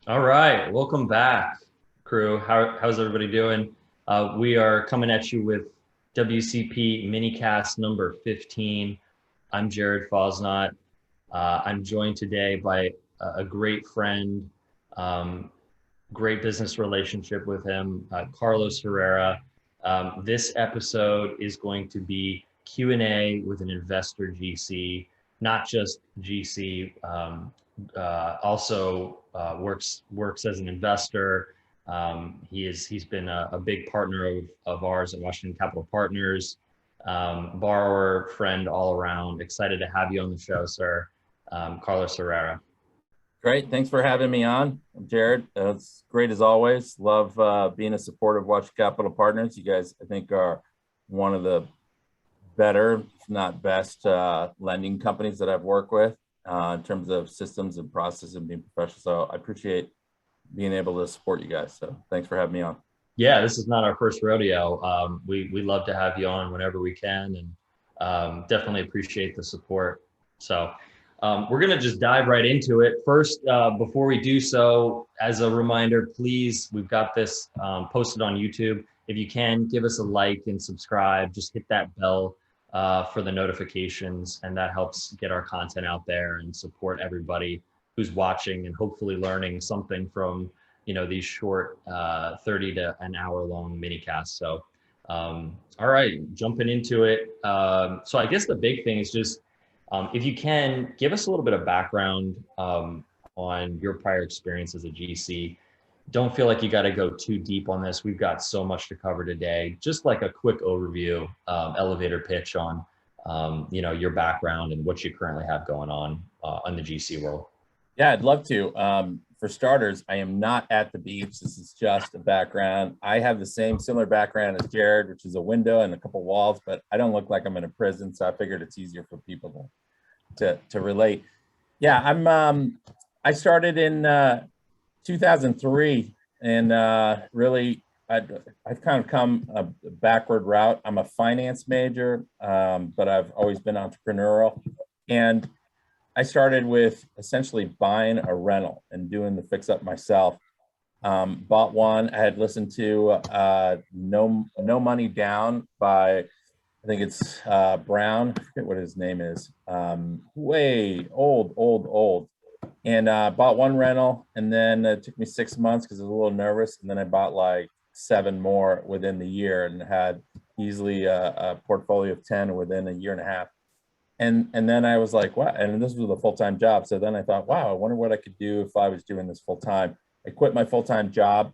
All right, welcome back, crew. How's everybody doing? We are coming at you with WCP Minicast number 15. I'm Jared Fausnaught. I'm joined today by a great friend, um, great business relationship with him, Carlos Herrera. This episode is going to be Q&A with an investor GC, not just GC, also works as an investor. He's been a big partner of ours at Washington Capital Partners, borrower, friend all around. Excited to have you on the show, sir. Carlos Herrera. Great. Thanks for having me on, Jared. It's great as always. Love being a supporter of Watch Capital Partners. You guys, I think, are one of the better, if not best, lending companies that I've worked with in terms of systems and processes and being professional. So I appreciate being able to support you guys. So thanks for having me on. Yeah, this is not our first rodeo. We love to have you on whenever we can, and definitely appreciate the support. So we're gonna just dive right into it. First, before we do so, as a reminder, please, we've got this posted on YouTube. If you can, give us a like and subscribe. Just hit that bell for the notifications, and that helps get our content out there and support everybody who's watching and hopefully learning something from these short 30 to an hour long mini casts. So all right, jumping into it. So I guess the big thing is just if you can give us a little bit of background on your prior experience as a GC. Don't feel like you got to go too deep on this. We've got so much to cover today. Just like a quick overview, elevator pitch on your background and what you currently have going on the GC world. Yeah, I'd love to. For starters, I am not at the beach. This is just a background. I have the same similar background as Jared, which is a window and a couple walls, but I don't look like I'm in a prison, so I figured it's easier for people to relate. Yeah, I started in 2003, and really I've kind of come a backward route. I'm a finance major, but I've always been entrepreneurial, and I started with essentially buying a rental and doing the fix up myself. Bought one. I had listened to No Money Down by, I think it's Brown. I forget what his name is. Way old. And bought one rental, and then it took me 6 months because I was a little nervous. And then I bought like 7 more within the year, and had easily a portfolio of 10 within a year and a half. And then I was like, wow, and this was a full-time job. So then I thought, wow, I wonder what I could do if I was doing this full-time. I quit my full-time job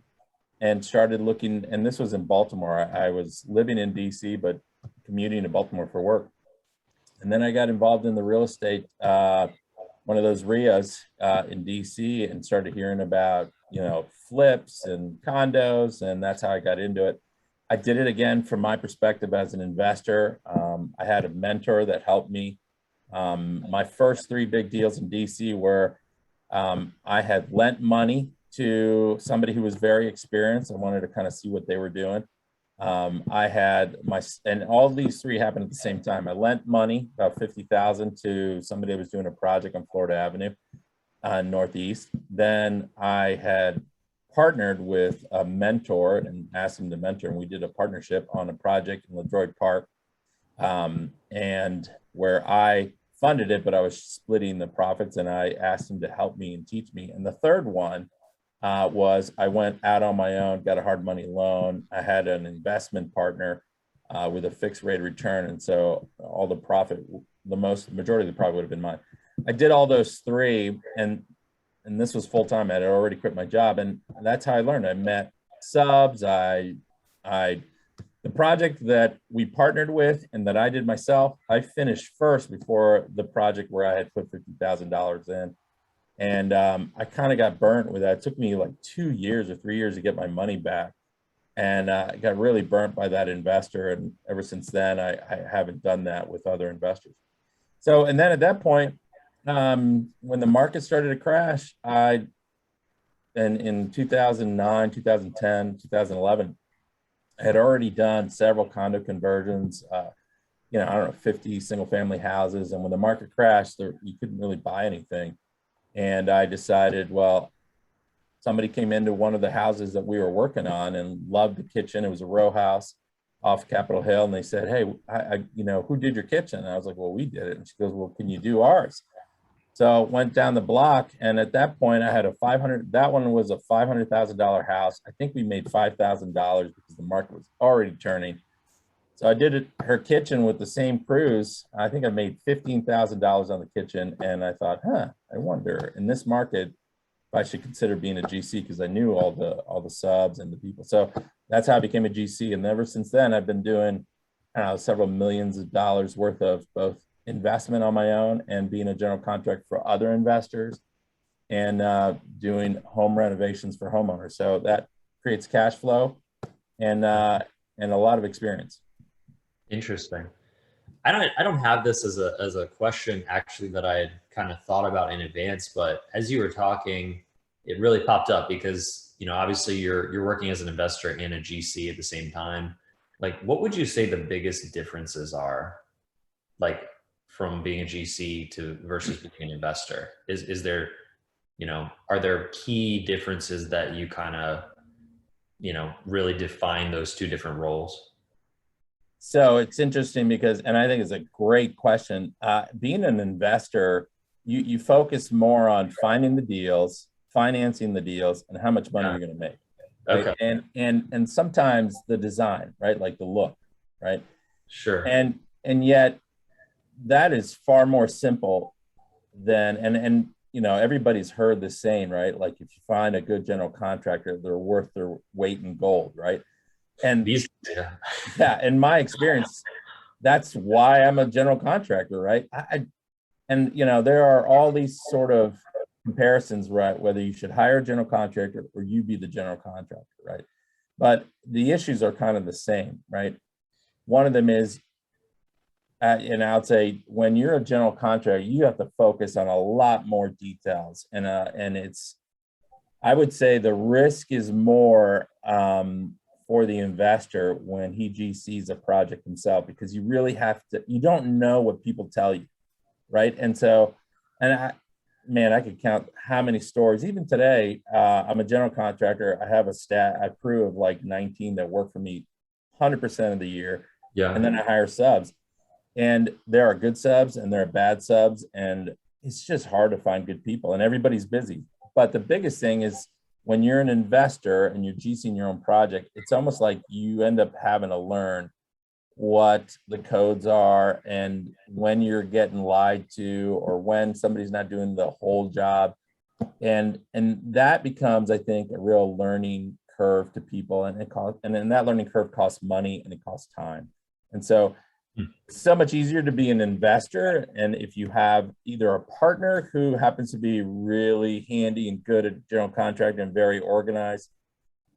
and started looking, and this was in Baltimore. I was living in DC, but commuting to Baltimore for work. And then I got involved in the real estate, one of those RIAs in DC, and started hearing about, flips and condos, and that's how I got into it. I did it again from my perspective as an investor. I had a mentor that helped me. My first 3 big deals in DC were I had lent money to somebody who was very experienced. I wanted to kind of see what they were doing. I had and all of these 3 happened at the same time. I lent money, about 50,000, to somebody that was doing a project on Florida Avenue, Northeast. Then I had partnered with a mentor and asked him to mentor, and we did a partnership on a project in LaDroit Park, and where I funded it, but I was splitting the profits, and I asked him to help me and teach me. And the third one was I went out on my own, got a hard money loan. I had an investment partner with a fixed rate of return, and so all the profit, majority of the profit would have been mine. I did all those 3, and this was full time. I had already quit my job, and that's how I learned. I met subs. The project that we partnered with and that I did myself, I finished first before the project where I had put $50,000 in, and I kind of got burnt with that. It took me like 2 years or 3 years to get my money back, and I got really burnt by that investor. And ever since then, I haven't done that with other investors. So, and then at that point, when the market started to crash, and in 2009, 2010, 2011, I had already done several condo conversions, I don't know, 50 single family houses. And when the market crashed, you couldn't really buy anything. And I decided, well, somebody came into one of the houses that we were working on and loved the kitchen. It was a row house off Capitol Hill. And they said, hey, who did your kitchen? And I was like, well, we did it. And she goes, well, can you do ours? So went down the block. And at that point I had that one was a $500,000 house. I think we made $5,000 because the market was already turning. So I did her kitchen with the same crews. I think I made $15,000 on the kitchen. And I thought, I wonder in this market, if I should consider being a GC, because I knew all the subs and the people. So that's how I became a GC. And ever since then, I've been doing several millions of dollars worth of both investment on my own and being a general contractor for other investors and doing home renovations for homeowners. So that creates cash flow and a lot of experience. Interesting. I don't have this as a question actually that I had kind of thought about in advance, but as you were talking, it really popped up because, obviously you're working as an investor and a GC at the same time. Like, what would you say the biggest differences are, like from being a GC to versus being an investor? Is there, are there key differences that you kind of, really define those two different roles? So it's interesting because, and I think it's a great question. Being an investor, you focus more on finding the deals, financing the deals, and how much money you're going to make. Right? Okay. And sometimes the design, right? Like the look, right? Sure. And yet that is far more simple than, and everybody's heard the saying, right? Like if you find a good general contractor, they're worth their weight in gold, right? And in my experience, that's why I'm a general contractor, right? There are all these sort of comparisons, right? Whether you should hire a general contractor or you be the general contractor, right? But the issues are kind of the same, right? One of them is, and I would say when you're a general contractor, you have to focus on a lot more details, and I would say the risk is more for the investor when he GCs a project himself, because you really you don't know what people tell you, right? And so, I could count how many stories. Even today, I'm a general contractor. I have a crew of like 19 that work for me 100% of the year. Yeah. And then I hire subs. And there are good subs and there are bad subs. And it's just hard to find good people, and everybody's busy. But the biggest thing is, when you're an investor and you're GCing your own project, it's almost like you end up having to learn what the codes are and when you're getting lied to or when somebody's not doing the whole job. And that becomes, I think, a real learning curve to people. And then that learning curve costs money and it costs time. And so it's so much easier to be an investor. And if you have either a partner who happens to be really handy and good at general contracting and very organized,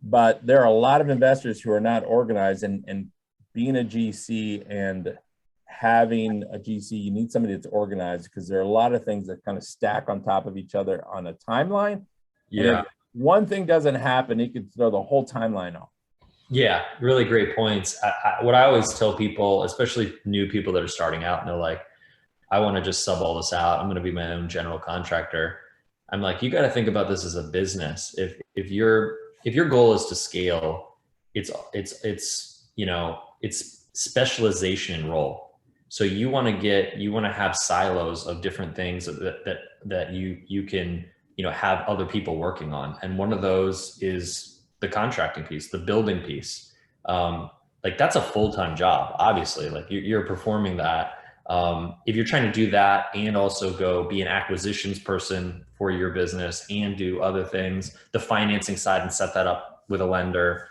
but there are a lot of investors who are not organized, and being a GC and having a GC, you need somebody that's organized, because there are a lot of things that kind of stack on top of each other on a timeline. Yeah. And if one thing doesn't happen, it could throw the whole timeline off. Yeah, really great points. What I always tell people, especially new people that are starting out, and they're like, I want to just sub all this out, I'm going to be my own general contractor. I'm like, you got to think about this as a business. If your goal is to scale, it's specialization in role. So you want to have silos of different things that you can, have other people working on. And one of those is the contracting piece, the building piece. Like that's a full-time job, obviously. Like you're performing that. If you're trying to do that and also go be an acquisitions person for your business and do other things, the financing side, and set that up with a lender,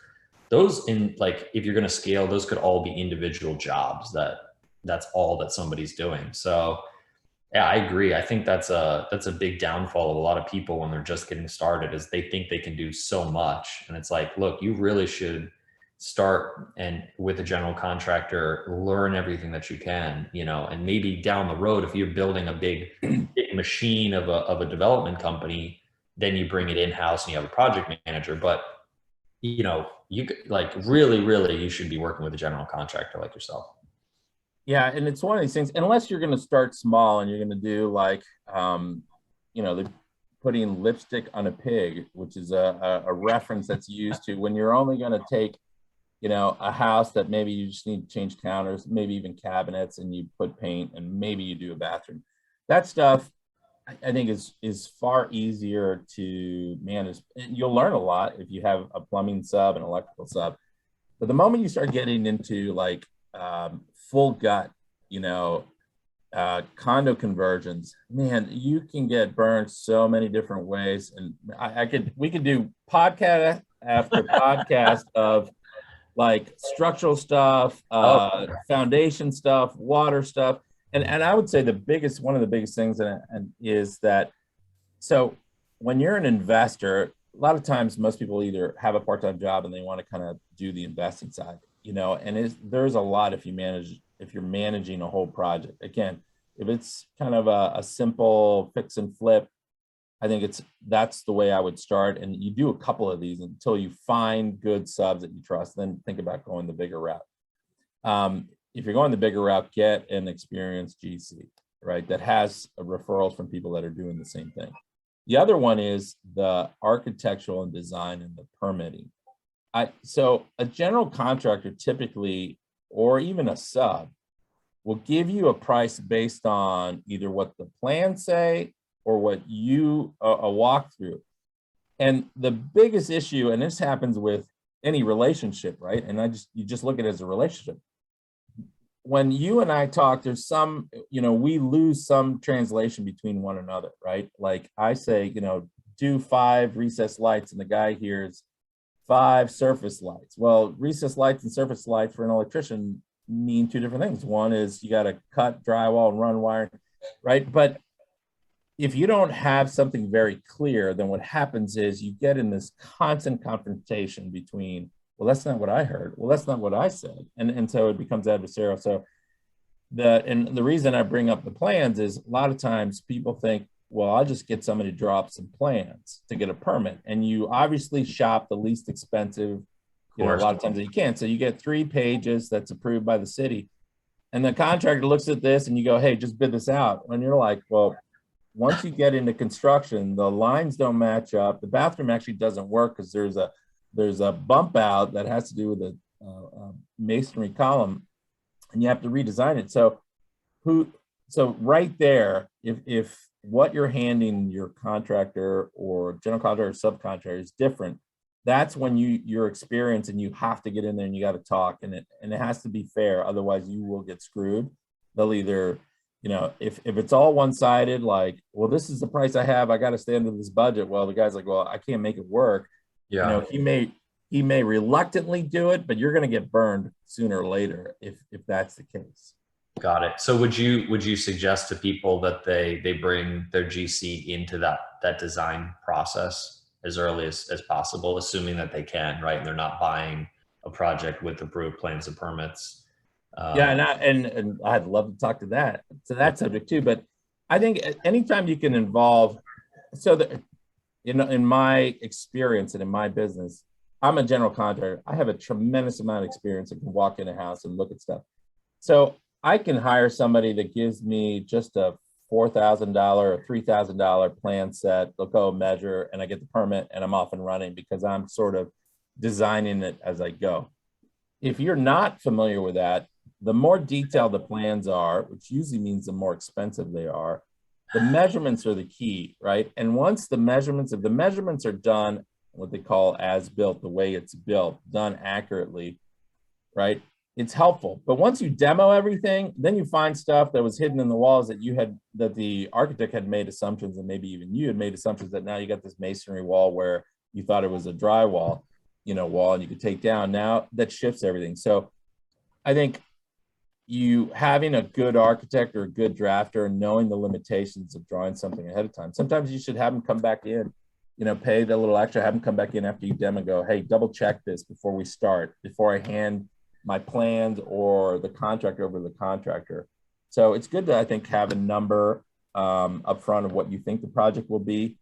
if you're going to scale, those could all be individual jobs that's all that somebody's doing. So yeah, I agree. I think that's a big downfall of a lot of people when they're just getting started, is they think they can do so much. And it's like, look, you really should start with a general contractor, learn everything that you can, and maybe down the road, if you're building a big machine of a development company, then you bring it in-house and you have a project manager. But you really, you should be working with a general contractor like yourself. Yeah, and it's one of these things, unless you're going to start small and you're going to do like, the putting lipstick on a pig, which is a reference that's used to when you're only going to take, you know, a house that maybe you just need to change counters, maybe even cabinets, and you put paint, and maybe you do a bathroom. That stuff I think is far easier to manage. You'll learn a lot if you have a plumbing sub and electrical sub. But the moment you start getting into like full gut, you know, condo conversions, man, you can get burned so many different ways. And we could do podcast after podcast of like structural stuff, foundation stuff, water stuff. And I would say one of the biggest things is that, so when you're an investor, a lot of times most people either have a part-time job and they want to kind of do the investing side, you know, and there's a lot if you're managing a whole project. Again, if it's kind of a simple fix and flip, I think that's the way I would start. And you do a couple of these until you find good subs that you trust, then think about going the bigger route. If you're going the bigger route, get an experienced GC, right? That has referrals from people that are doing the same thing. The other one is the architectural and design and the permitting. So a general contractor typically, or even a sub, will give you a price based on either what the plans say or what a walkthrough. And the biggest issue, and this happens with any relationship, right? And you just look at it as a relationship. When you and I talk, there's some, you know, we lose some translation between one another, right? Like I say, you know, do 5 recessed lights, and the guy hears 5 surface lights. Well, recessed lights and surface lights for an electrician mean 2 different things. One is you got to cut drywall and run wire, right? But if you don't have something very clear, then what happens is you get in this constant confrontation between, well, that's not what I heard. Well, that's not what I said. And so it becomes adversarial. So the reason I bring up the plans is a lot of times people think, well, I'll just get somebody to draw up some plans to get a permit. And you obviously shop the least expensive, you know, a lot of times that you can. So you get 3 pages that's approved by the city. And the contractor looks at this and you go, hey, just bid this out. And you're like, well, once you get into construction, the lines don't match up. The bathroom actually doesn't work because there's a bump out that has to do with a masonry column, and you have to redesign it. So right there, if what you're handing your contractor or general contractor or subcontractor is different, that's when your experience, and you have to get in there and you got to talk, and it has to be fair. Otherwise you will get screwed. They'll either, you know, if it's all one-sided, like, well, this is the price I have, I got to stay under this budget. Well, the guy's like, well, I can't make it work. Yeah. You know, he may reluctantly do it, but you're going to get burned sooner or later if that's the case. Got it. So would you suggest to people that they bring their GC into that design process as early as possible, assuming that they can, right? And they're not buying a project with approved plans and permits. Yeah, and I'd love to talk to that subject too. But I think anytime you can involve, in my experience and in my business, I'm a general contractor. I have a tremendous amount of experience and can walk in a house and look at stuff. So I can hire somebody that gives me just a $4,000 or $3,000 plan set. They'll go measure and I get the permit and I'm off and running because I'm sort of designing it as I go. If you're not familiar with that, the more detailed the plans are, which usually means the more expensive they are, the measurements are the key, right? And once if the measurements are done, what they call as built, the way it's built, done accurately, right? It's helpful. But once you demo everything, then you find stuff that was hidden in the walls that the architect had made assumptions, and maybe even you had made assumptions that now you got this masonry wall where you thought it was a drywall, wall, and you could take down. Now that shifts everything. So I think you having a good architect or a good drafter and knowing the limitations of drawing something ahead of time. Sometimes you should have them come back in, pay the little extra, have them come back in after you demo, go, hey, double check this before we start, before I hand my plans or the contract over to the contractor. So it's good to, I think, have a number up front of what you think the project will be.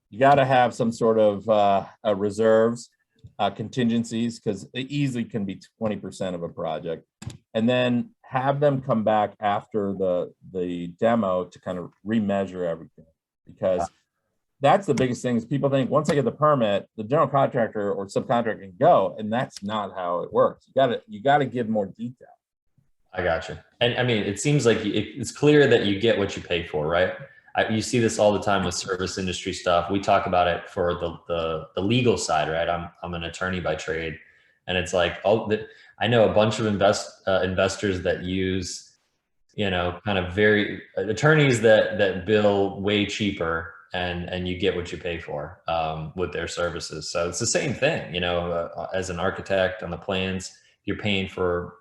You got to have some sort of reserves, contingencies, because it easily can be 20% of a project. And then have them come back after the demo to kind of remeasure everything. Because that's the biggest thing is people think once they get the permit, the general contractor or subcontractor can go, and that's not how it works. You gotta give more detail. I got you. And I mean, it seems like it's clear that you get what you pay for, right? You see this all the time with service industry stuff. We talk about it for the legal side, right? I'm an attorney by trade, and it's like I know a bunch of investors that use, kind of very attorneys that bill way cheaper, and you get what you pay for with their services. So it's the same thing, as an architect on the plans, you're paying for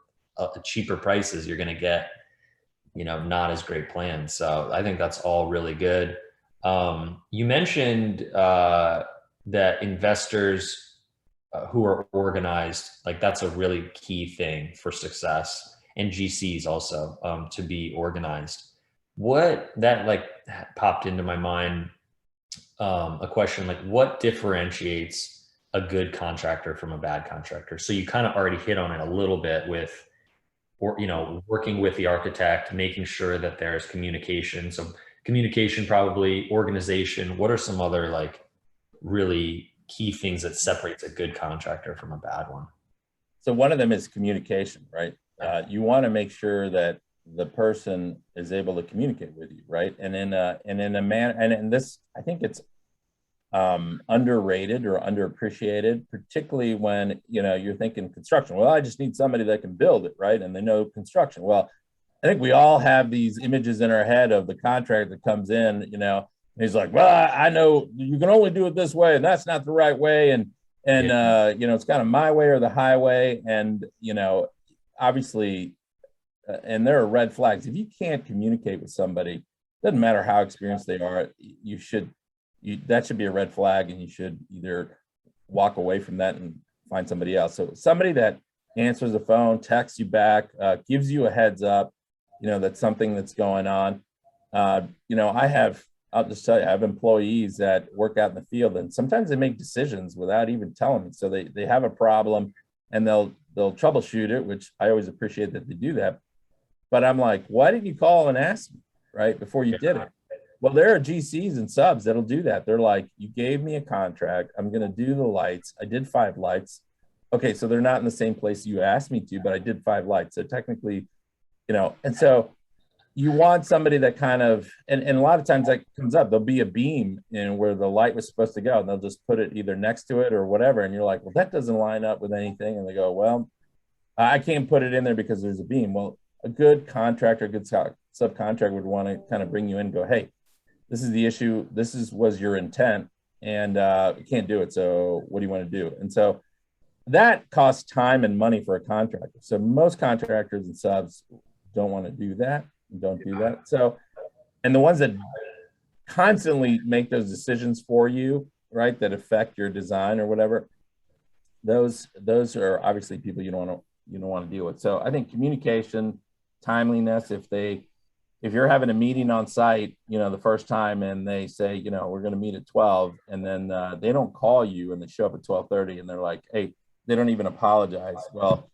cheaper prices, you're going to get, not as great plans. So I think that's all really good. You mentioned that investors who are organized, like that's a really key thing for success, and GCs also to be organized. What that like popped into my mind, a question like, what differentiates a good contractor from a bad contractor? So you kind of already hit on it a little bit with, working with the architect, making sure that there's communication. So communication, probably organization. What are some other like really key things that separates a good contractor from a bad one? So one of them is communication, right? You want to make sure that the person is able to communicate with you, right? And in a manner, and this, I think it's underrated or underappreciated, particularly when you're thinking construction. Well, I just need somebody that can build it, right? And they know construction. Well, I think we all have these images in our head of the contractor that comes in, and he's like, well, I know you can only do it this way, and that's not the right way, and it's kind of my way or the highway, and obviously, and there are red flags if you can't communicate with somebody. Doesn't matter how experienced they are, that should be a red flag, and you should either walk away from that and find somebody else. So somebody that answers the phone, texts you back, gives you a heads up, that's something that's going on. I'll just tell you, I have employees that work out in the field, and sometimes they make decisions without even telling me. So they have a problem, and they'll troubleshoot it, which I always appreciate that they do that. But I'm like, why didn't you call and ask me, right, before you did it? Well, there are GCs and subs that'll do that. They're like, you gave me a contract. I'm going to do the lights. I did 5 lights. Okay, so they're not in the same place you asked me to, but I did 5 lights. So technically, and so you want somebody that kind of, and a lot of times that comes up, there'll be a beam where the light was supposed to go, and they'll just put it either next to it or whatever. And you're like, well, that doesn't line up with anything. And they go, well, I can't put it in there because there's a beam. Well, a good contractor, a good subcontractor would want to kind of bring you in and go, hey, this is the issue. Was your intent, and you can't do it. So what do you want to do? And so that costs time and money for a contractor. So most contractors and subs don't want to do that. Don't do that. So, and the ones that constantly make those decisions for you, right, that affect your design or whatever, those are obviously people you don't want to deal with. So I think communication, timeliness. If you're having a meeting on site, the first time, and they say, we're going to meet at 12, and then they don't call you, and they show up at 12:30, and they're like, hey, they don't even apologize. Well,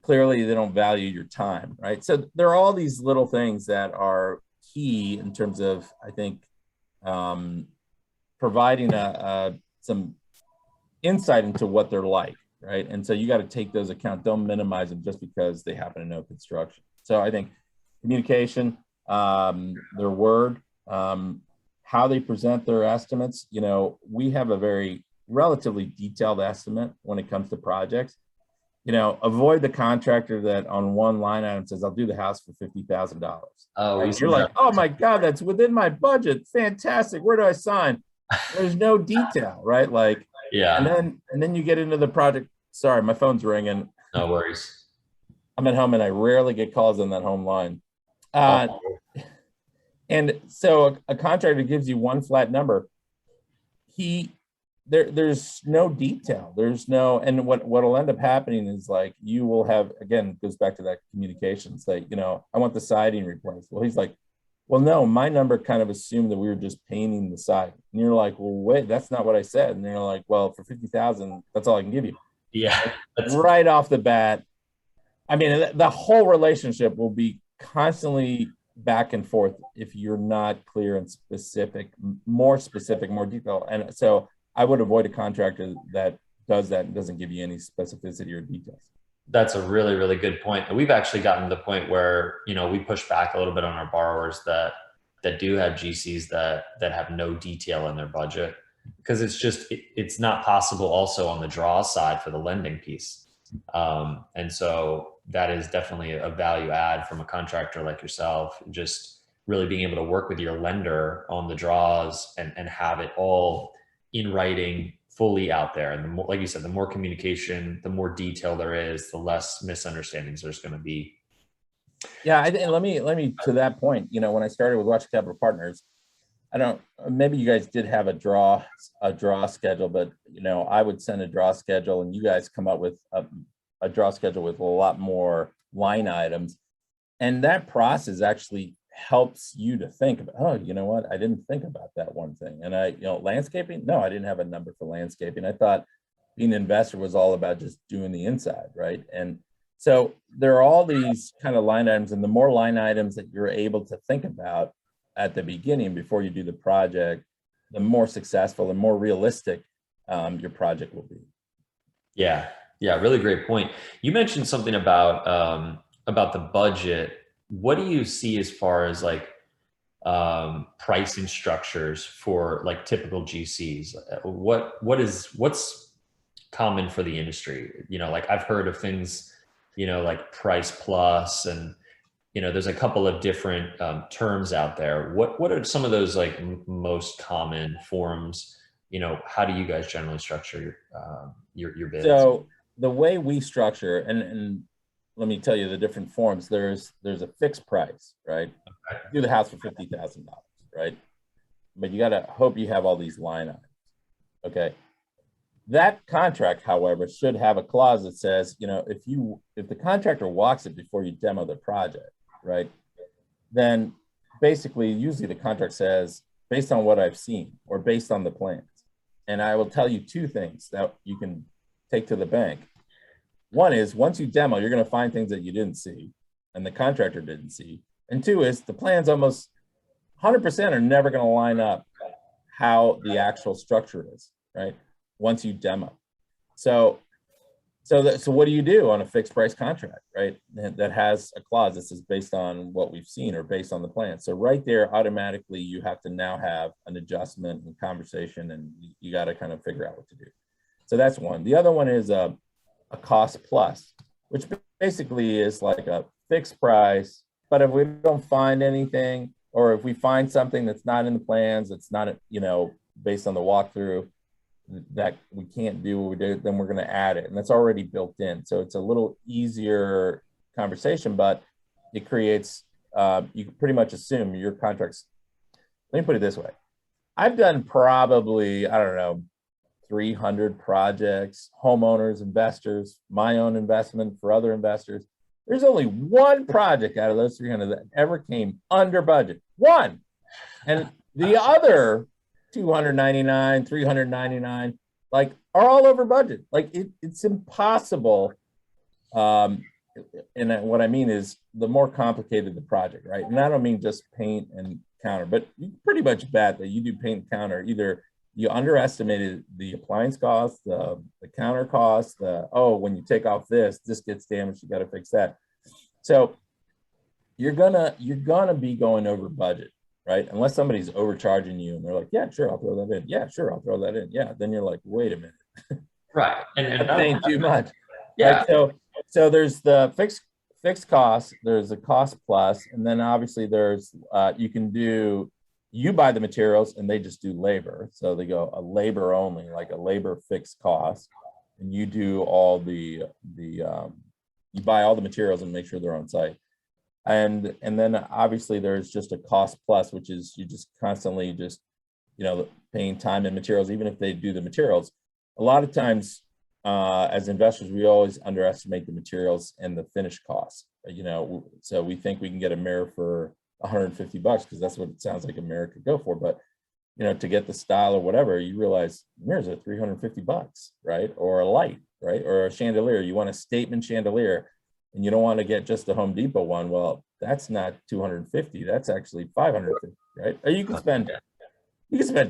clearly they don't value your time, right? So there are all these little things that are key in terms of, I think, providing some insight into what they're like, right? And so you got to take those account. Don't minimize them just because they happen to know construction. So I think communication, their word, how they present their estimates. We have a very relatively detailed estimate when it comes to projects. Avoid the contractor that on one line item says, I'll do the house for $50,000. Oh, right? You're like, oh my God, that's within my budget. Fantastic. Where do I sign? There's no detail, right? Like, yeah. And then you get into the project. Sorry, my phone's ringing. No worries. I'm at home, and I rarely get calls on that home line. And so a contractor gives you one flat number. There's no detail. There's no, and what'll end up happening is like, you will have, again, goes back to that communication. It's like, I want the siding replaced. Well, he's like, well, no, my number kind of assumed that we were just painting the siding. And you're like, well, wait, that's not what I said. And they're like, well, for $50,000, that's all I can give you. Yeah. Right off the bat. I mean, the whole relationship will be constantly back and forth if you're not clear and specific, more detail. And so I would avoid a contractor that does that and doesn't give you any specificity or details. That's a really, really good point. And we've actually gotten to the point where, we push back a little bit on our borrowers that do have GCs that have no detail in their budget, because it's not possible also on the draw side for the lending piece. And so that is definitely a value add from a contractor like yourself, just really being able to work with your lender on the draws and have it all in writing, fully out there. And the more, like you said, the more communication, the more detail there is, the less misunderstandings there's going to be. Yeah, and let me to that point. When I started with Watch Capital Partners, maybe you guys did have a draw schedule, but I would send a draw schedule, and you guys come up with a draw schedule with a lot more line items, and that process actually helps you to think about, oh, you know what, I didn't think about that one thing. And landscaping, no, I didn't have a number for landscaping. I thought being an investor was all about just doing the inside, right? And so there are all these kind of line items, and the more line items that you're able to think about at the beginning before you do the project, the more successful and more realistic your project will be. Yeah, really great point. You mentioned something about the budget. What do you see as far as like pricing structures for like typical GCs? What's common for the industry? Like I've heard of things, like price plus, and there's a couple of different terms out there. What are some of those like most common forms? How do you guys generally structure your bids? So the way we structure, and let me tell you the different forms. There's a fixed price, right? Okay. Do the house for $50,000, right? But you got to hope you have all these line items. Okay. That contract, however, should have a clause that says, if the contractor walks it before you demo the project, right, then basically, usually the contract says, based on what I've seen or based on the plans. And I will tell you two things that you can take to the bank. One is, once you demo, you're going to find things that you didn't see and the contractor didn't see. And two is, the plans almost 100% are never going to line up how the actual structure is, right? Once you demo. So what do you do on a fixed price contract, right? That has a clause that says based on what we've seen or based on the plan. So right there, automatically, you have to now have an adjustment and conversation, and you got to kind of figure out what to do. So that's one. The other one is a cost plus, which basically is like a fixed price, but if we don't find anything, or if we find something that's not in the plans, that's not, based on the walkthrough, that we can't do what we do, then we're going to add it, and that's already built in. So it's a little easier conversation, but it creates, you can pretty much assume your contracts. Let me put it this way. I've done probably, 300 projects, homeowners, investors, my own investment for other investors. There's only one project out of those 300 that ever came under budget. One. And the other 299, 399, like, are all over budget. Like it's impossible. And what I mean is, the more complicated the project, right? And I don't mean just paint and counter, but you pretty much bet that you do paint and counter, either you underestimated the appliance cost, the counter cost, when you take off this gets damaged, you got to fix that. So you're gonna be going over budget, right? Unless somebody's overcharging you and they're like, yeah, sure, I'll throw that in. Yeah, sure, I'll throw that in. Yeah, then you're like, wait a minute. Right. And I'm paying too much. Yeah. Right? So there's the fixed cost, there's a cost plus, and then obviously there's you buy the materials and they just do labor. So they go a labor only, like a labor fixed cost, and you do all you buy all the materials and make sure they're on site. And then obviously there's just a cost plus, which is you just constantly just, paying time and materials, even if they do the materials. A lot of times, as investors, we always underestimate the materials and the finished costs. So we think we can get a mirror for $150 because that's what it sounds like a mirror could go for. But to get the style or whatever, you realize mirrors are $350, right? Or a light, right? Or a chandelier. You want a statement chandelier. and you don't want to get just the Home Depot one, well, that's not 250, that's actually 550, right? Or you can spend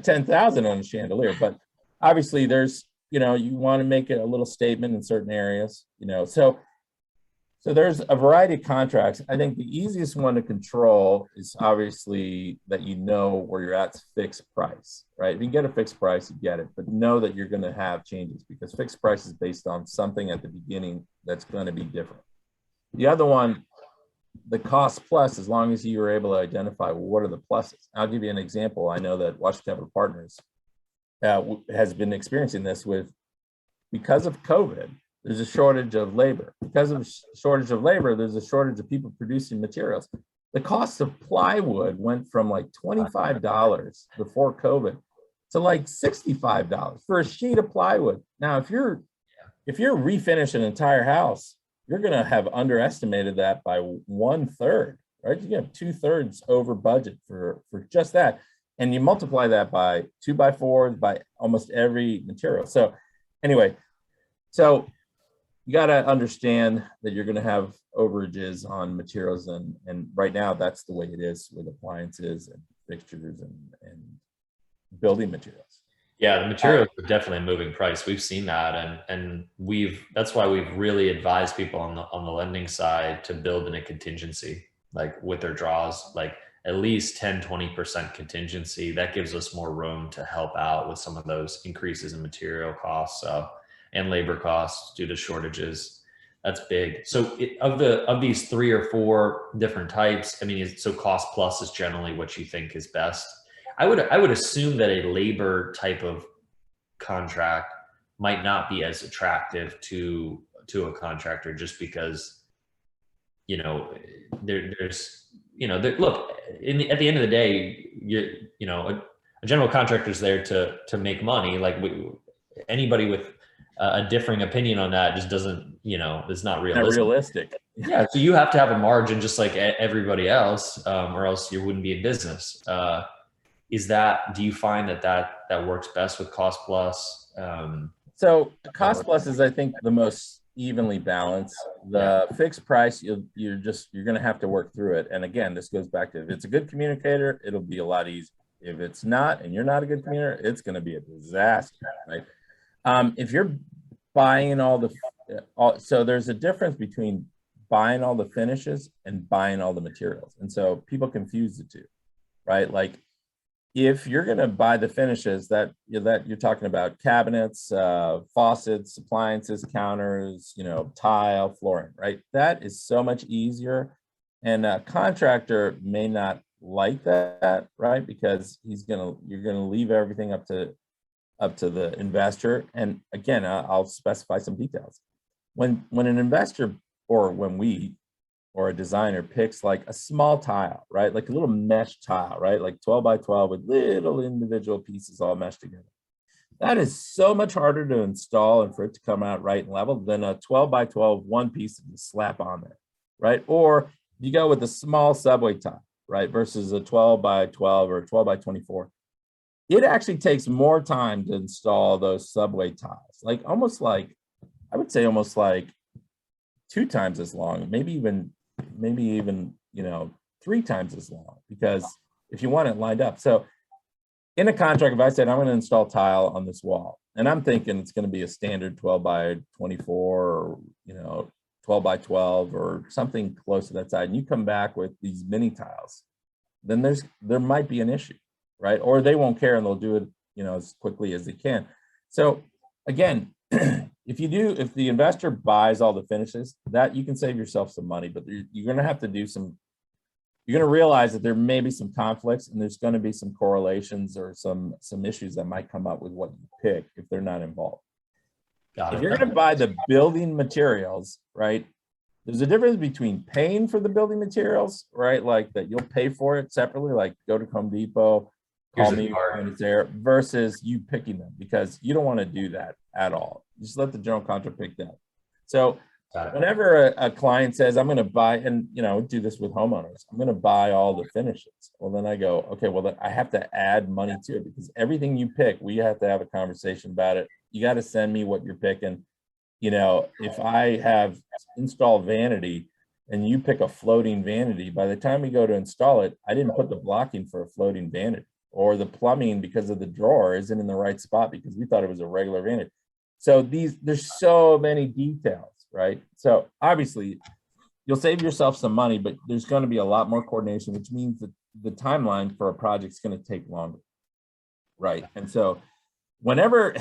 10,000 on a chandelier, but obviously there's, you want to make it a little statement in certain areas, so there's a variety of contracts. I think the easiest one to control is obviously that where you're at fixed price, right? If you get a fixed price, you get it, but know that you're going to have changes because fixed price is based on something at the beginning that's going to be different. The other one, the cost plus, as long as you were able to identify what are the pluses. I'll give you an example. I know that Washington Capital Partners has been experiencing this because of COVID. There's a shortage of labor. Because of shortage of labor, there's a shortage of people producing materials. The cost of plywood went from like $25 before COVID to like $65 for a sheet of plywood. Now, if you're refinish an entire house, you're going to have underestimated that by 1/3, right? You have 2/3 over budget for just that. And you multiply that by 2x4s by almost every material. So anyway, you got to understand that you're going to have overages on materials, and right now that's the way it is with appliances and fixtures and building materials. Yeah, the materials are definitely a moving price. We've seen that, and that's why we've really advised people on the lending side to build in a contingency, like with their draws, like at least 10-20% contingency. That gives us more room to help out with some of those increases in material costs. And labor costs due to shortages. That's big. So of these 3 or 4 different types, I mean, so cost plus is generally what you think is best. I would assume that a labor type of contract might not be as attractive to a contractor just because, there's, look, at the end of the day, a general contractor is there to make money. Like anybody with a differing opinion on that just doesn't, is not realistic. Yeah. So you have to have a margin just like everybody else, or else you wouldn't be in business. Do you find that works best with cost plus? So cost plus is, I think, the most evenly balanced. The fixed price, you're going to have to work through it. And again, this goes back to, if it's a good communicator, it'll be a lot easier. If it's not, and you're not a good communicator, it's going to be a disaster, right? If you're buying so there's a difference between buying all the finishes and buying all the materials. And so people confuse the two, right? Like if you're going to buy the finishes that you're talking about cabinets, faucets, appliances, counters, tile, flooring, right? That is so much easier. And a contractor may not like that, right? Because you're going to leave everything up to the investor. And again, I'll specify some details. When an investor or a designer picks like a small tile, right? Like a little mesh tile, right? Like 12 by 12 with little individual pieces all meshed together. That is so much harder to install and for it to come out right and level than a 12 by 12 one piece to slap on there, right? Or you go with a small subway tile, right? Versus a 12 by 12 or 12 by 24. It actually takes more time to install those subway tiles, I would say almost like 2 times as long, maybe even 3 times as long, because if you want it lined up. So in a contract, if I said I'm going to install tile on this wall, and I'm thinking it's going to be a standard 12 by 24 or 12 by 12 or something close to that side, and you come back with these mini tiles, then there might be an issue, right? Or they won't care and they'll do it, as quickly as they can. So again, if the investor buys all the finishes, that you can save yourself some money, but you're going to have to do you're going to realize that there may be some conflicts and there's going to be some correlations or some issues that might come up with what you pick if they're not involved. If you're going to buy the building materials, right? There's a difference between paying for the building materials, right? Like that you'll pay for it separately, like go to Home Depot, call me when it's there, versus you picking them, because you don't want to do that at all. Just let the general contractor pick that. So whenever a client says, I'm going to buy, and do this with homeowners, I'm going to buy all the finishes. Well, then I go, okay, well, then I have to add money to it, because everything you pick, we have to have a conversation about it. You got to send me what you're picking. you know, if I have installed vanity and you pick a floating vanity, by the time we go to install it, I didn't put the blocking for a floating vanity, or the plumbing because of the drawer isn't in the right spot because we thought it was a regular vanity. So there's so many details, right? So obviously you'll save yourself some money, but there's going to be a lot more coordination, which means that the timeline for a project is going to take longer, right? And so whenever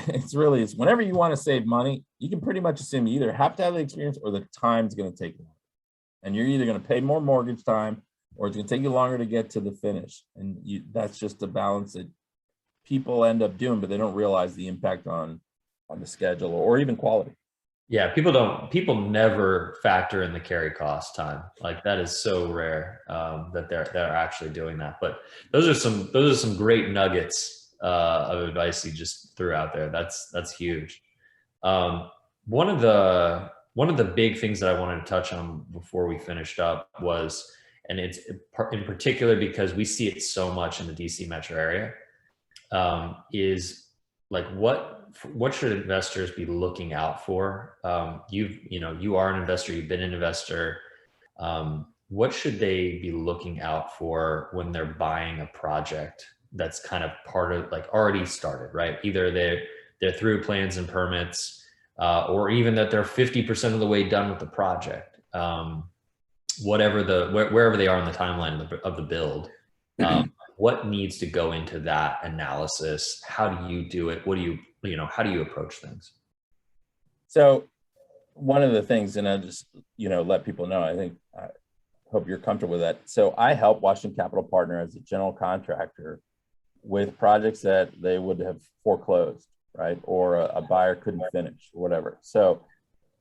whenever you want to save money, you can pretty much assume you either have to have the experience or the time's going to take longer. And you're either going to pay more mortgage time or it's going to take you longer to get to the finish. And that's just a balance that people end up doing, but they don't realize the impact on the schedule or even quality. Yeah, people never factor in the carry cost time. Like that is so rare that they're actually doing that. But those are some great nuggets of advice you just threw out there. That's huge. One of the big things that I wanted to touch on before we finished up was, and it's in particular because we see it so much in the DC metro area, is like what should investors be looking out for? You are an investor, you've been an investor. What should they be looking out for when they're buying a project that's kind of part of, like, already started, right? Either they're through plans and permits, or even that they're 50% of the way done with the project. Wherever they are in the timeline of the build. What needs to go into that analysis? How do you do it? How do you approach things? So one of the things, and I just, let people know, I hope you're comfortable with that. So I help Washington Capital Partner as a general contractor with projects that they would have foreclosed, right? Or a buyer couldn't finish or whatever. So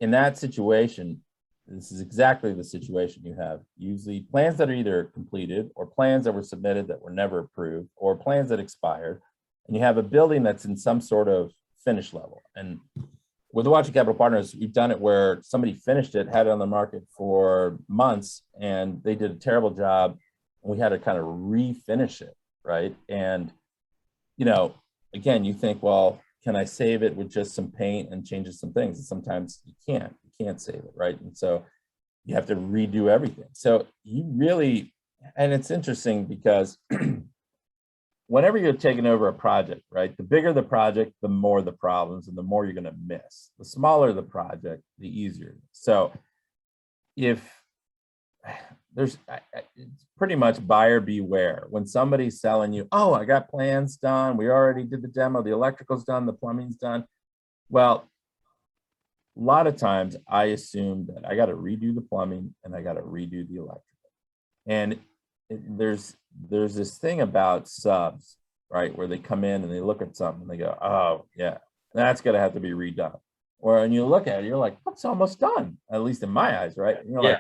in that situation, this is exactly the situation you have. Usually plans that are either completed or plans that were submitted that were never approved or plans that expired. And you have a building that's in some sort of finish level. And with the Washington Capital Partners, we've done it where somebody finished it, had it on the market for months, and they did a terrible job. And we had to kind of refinish it, right? And, again, you think, well, can I save it with just some paint and changes some things? And sometimes you can't save it, right? And so you have to redo everything. So and it's interesting because whenever you're taking over a project, right, the bigger the project, the more the problems and the more you're going to miss. The smaller the project, the easier. So if it's pretty much buyer beware. When somebody's selling you, oh, I got plans done, we already did the demo, the electrical's done, the plumbing's done. Well, a lot of times I assume that I got to redo the plumbing and I got to redo the electrical. And there's this thing about subs, right, where they come in and they look at something and they go, oh yeah, that's going to have to be redone. Or when you look at it, you're like, that's almost done, at least in my eyes, right? And you're like,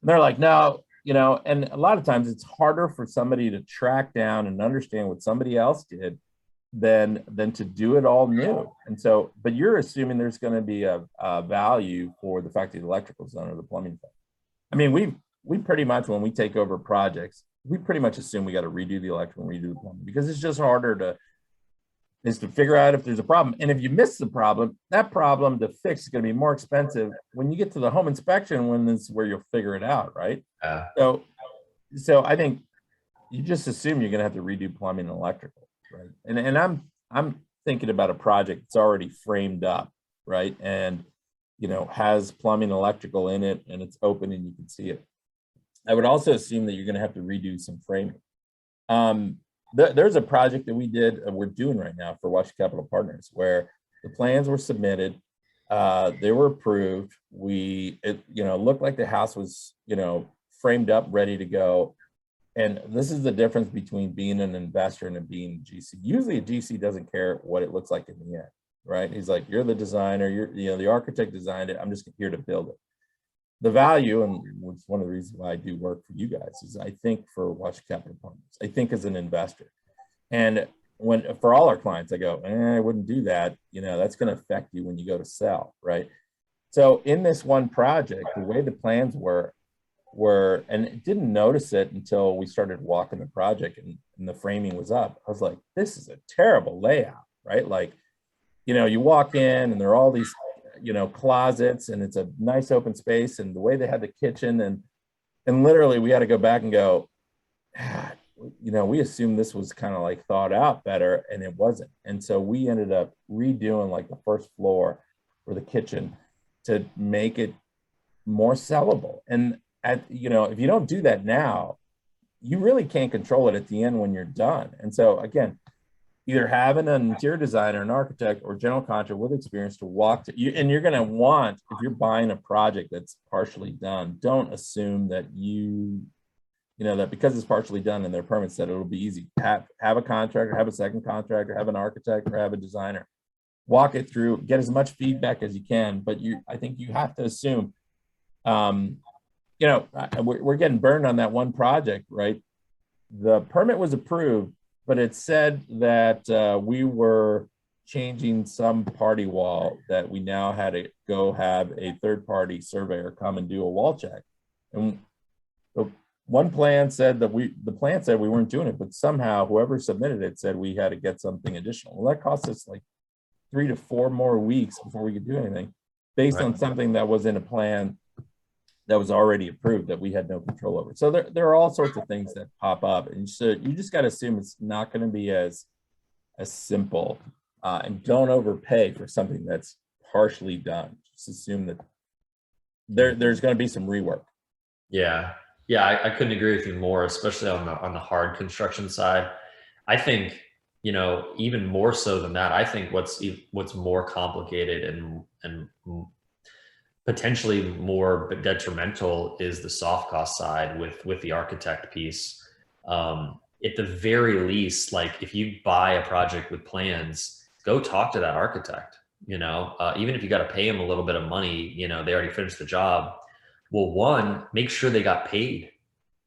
and they're like, no, and a lot of times it's harder for somebody to track down and understand what somebody else did than to do it all new. And so, but you're assuming there's going to be a value for the fact that the electrical's done or the plumbing. I mean, we pretty much, when we take over projects, we pretty much assume we got to redo the electrical and redo the plumbing because it's just harder to figure out if there's a problem. And if you miss the problem, that problem to fix is going to be more expensive when you get to the home inspection, when this is where you'll figure it out, right? So I think you just assume you're going to have to redo plumbing and electrical. Right. And I'm thinking about a project that's already framed up, right? And, has plumbing, electrical in it, and it's open and you can see it. I would also assume that you're going to have to redo some framing. There's a project that we're doing right now for Washington Capital Partners where the plans were submitted, they were approved. It looked like the house was, framed up, ready to go. And this is the difference between being an investor and being a GC. Usually a GC doesn't care what it looks like in the end, right? He's like, you're the designer, the architect designed it, I'm just here to build it. The value, and it's one of the reasons why I do work for you guys, is I think for Washington Capital Partners, I think as an investor. And for all our clients, I go, I wouldn't do that. That's going to affect you when you go to sell, right? So in this one project, the way the plans were, and didn't notice it until we started walking the project and the framing was up. I was like, this is a terrible layout, right? Like, you walk in and there are all these, closets, and it's a nice open space, and the way they had the kitchen, and literally we had to go back and go, "Ah, we assumed this was kind of like thought out better, and it wasn't." And so we ended up redoing like the first floor for the kitchen to make it more sellable. And if you don't do that now, you really can't control it at the end when you're done. And so again, either having an interior designer, an architect, or general contractor with experience to walk to you, and you're going to want, if you're buying a project that's partially done, don't assume that that because it's partially done and their permit said it'll be easy. Have a contractor, have a second contractor, have an architect, or have a designer. Walk it through, get as much feedback as you can, but I think you have to assume, we're getting burned on that one project, right? The permit was approved, but it said that we were changing some party wall, that we now had to go have a third-party surveyor come and do a wall check. And the one plan said that the plan said we weren't doing it, but somehow whoever submitted it said we had to get something additional. Well, that cost us like 3 to 4 more weeks before we could do anything, based on something that was in a plan that was already approved that we had no control over. So there are all sorts of things that pop up, and so you just got to assume it's not going to be as simple, and don't overpay for something that's partially done. Just assume that there's going to be some rework. Yeah, I couldn't agree with you more, especially on the hard construction side. I think even more so than that, I think what's more complicated and potentially more detrimental is the soft cost side with the architect piece. At the very least, like if you buy a project with plans, go talk to that architect. Even if you got to pay them a little bit of money, they already finished the job. Well, one, make sure they got paid.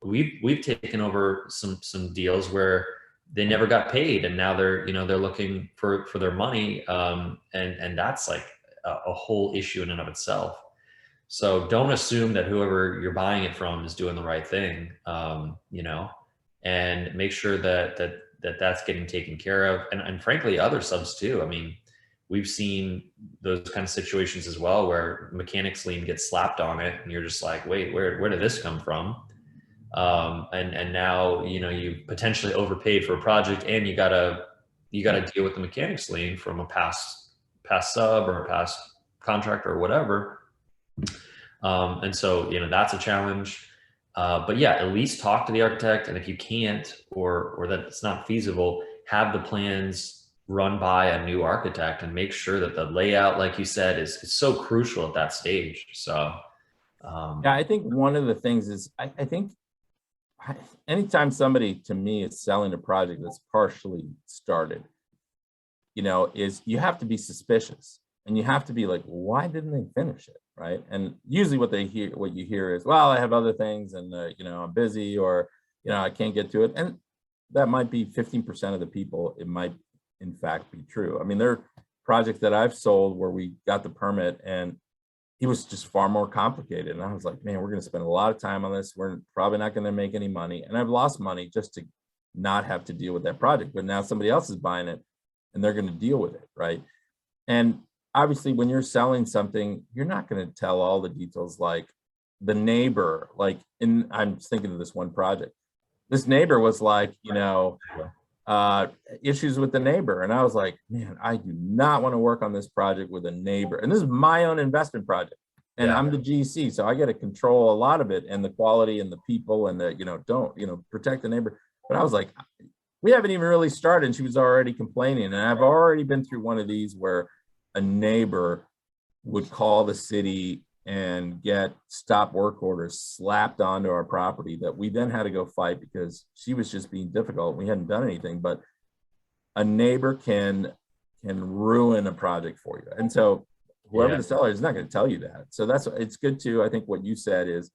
We've taken over some deals where they never got paid, and now they're looking for their money, and that's like a whole issue in and of itself. So don't assume that whoever you're buying it from is doing the right thing, and make sure that's getting taken care of. And frankly, other subs too. I mean, we've seen those kind of situations as well, where mechanics lien gets slapped on it, and you're just like, wait, where did this come from? And now, you potentially overpaid for a project, and you gotta deal with the mechanics lien from a past sub or a past contractor or whatever. And so, that's a challenge. But yeah, at least talk to the architect. And if you can't, or that it's not feasible, have the plans run by a new architect and make sure that the layout, like you said, is so crucial at that stage. So, yeah, I think one of the things is, I think anytime somebody to me is selling a project that's partially started, is you have to be suspicious, and you have to be like, why didn't they finish it? Right. And usually what you hear is, well, I have other things, and I'm busy, or I can't get to it. And that might be 15% of the people. It might in fact be true. I mean, there are projects that I've sold where we got the permit and it was just far more complicated, and I was like, man, we're going to spend a lot of time on this. We're probably not going to make any money, and I've lost money just to not have to deal with that project. But now somebody else is buying it, and they're going to deal with it, right? And obviously, when you're selling something, you're not going to tell all the details. Like the neighbor, I'm thinking of this one project. This neighbor was like, issues with the neighbor. And I was like, man, I do not want to work on this project with a neighbor. And this is my own investment project. And yeah. I'm the GC, so I get to control a lot of it, and the quality and the people, and protect the neighbor. But I was like, we haven't even really started, and she was already complaining. And I've already been through one of these where a neighbor would call the city and get stop work orders slapped onto our property that we then had to go fight because she was just being difficult. We hadn't done anything, but a neighbor can ruin a project for you. And so whoever the seller is not going to tell you that. So it's good to, I think what you said is,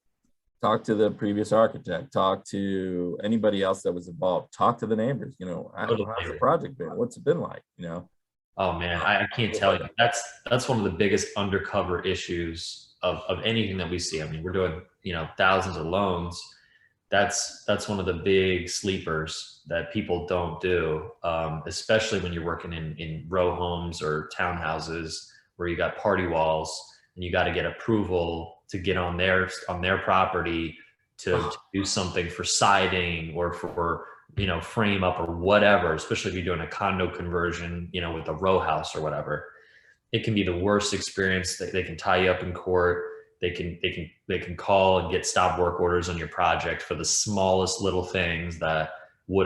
talk to the previous architect, talk to anybody else that was involved, talk to the neighbors, how's the project been? What's it been like, Oh man, I can't tell you. That's one of the biggest undercover issues of anything that we see. I mean, we're doing, thousands of loans. That's one of the big sleepers that people don't do, especially when you're working in row homes or townhouses where you got party walls and you got to get approval to get on their property to do something for siding or for, frame up or whatever, especially if you're doing a condo conversion, with a row house or whatever. It can be the worst experience. They can tie you up in court. They can call and get stop work orders on your project for the smallest little things that you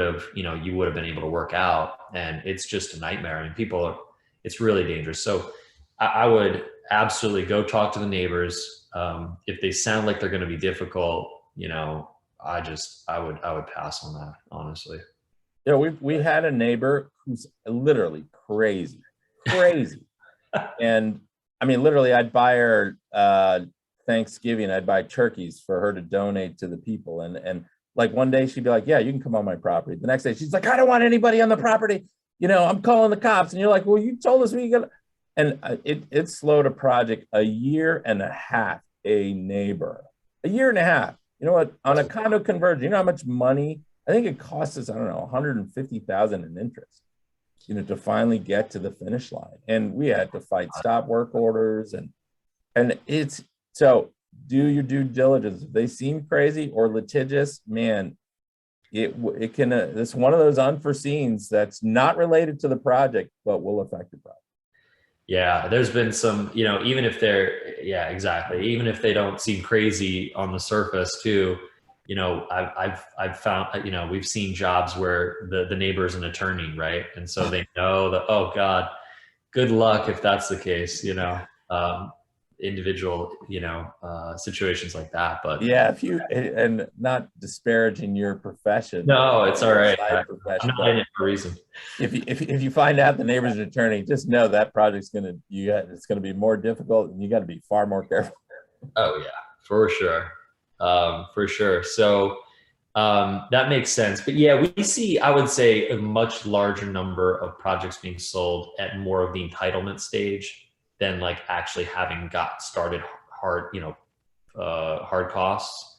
would have been able to work out. And it's just a nightmare. I mean, it's really dangerous. So I would absolutely go talk to the neighbors. If they sound like they're going to be difficult, I would pass on that, honestly. Yeah, we had a neighbor who's literally crazy. And I mean, literally, I'd buy her Thanksgiving, I'd buy turkeys for her to donate to the people. And like one day she'd be like, yeah, you can come on my property. The next day she's like, I don't want anybody on the property. I'm calling the cops. And you're like, well, you told us we got. And it slowed a project a year and a half, a neighbor. A year and a half. You know what? On a condo conversion, you know how much money? I think it cost us, I don't know, $150,000 in interest, to finally get to the finish line. And we had to fight stop work orders. And it's, so do your due diligence. If they seem crazy or litigious, man, it can, it's one of those unforeseens that's not related to the project, but will affect the project. Yeah, there's been some, even if exactly. Even if they don't seem crazy on the surface too, I've found, we've seen jobs where the neighbor is an attorney, right? And so they know that, oh God, good luck if that's the case, individual, situations like that. But yeah, and not disparaging your profession. No, it's all right. I'm not in it for a reason. If you find out the neighbor's an attorney, just know that project's it's gonna be more difficult, and you got to be far more careful. Oh yeah, for sure, for sure. So that makes sense. But yeah, we see, I would say, a much larger number of projects being sold at more of the entitlement stage than like actually having got started hard, hard costs.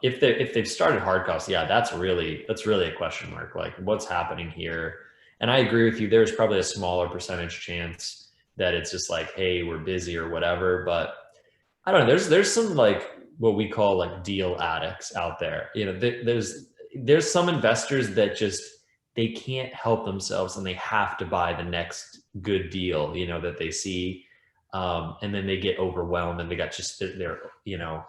If they've started hard costs, yeah, that's really a question mark. Like, what's happening here? And I agree with you. There's probably a smaller percentage chance that it's just like, hey, we're busy or whatever. But I don't know. There's some like what we call like deal addicts out there. There's some investors that just, they can't help themselves and they have to buy the next good deal, that they see. And then they get overwhelmed and they're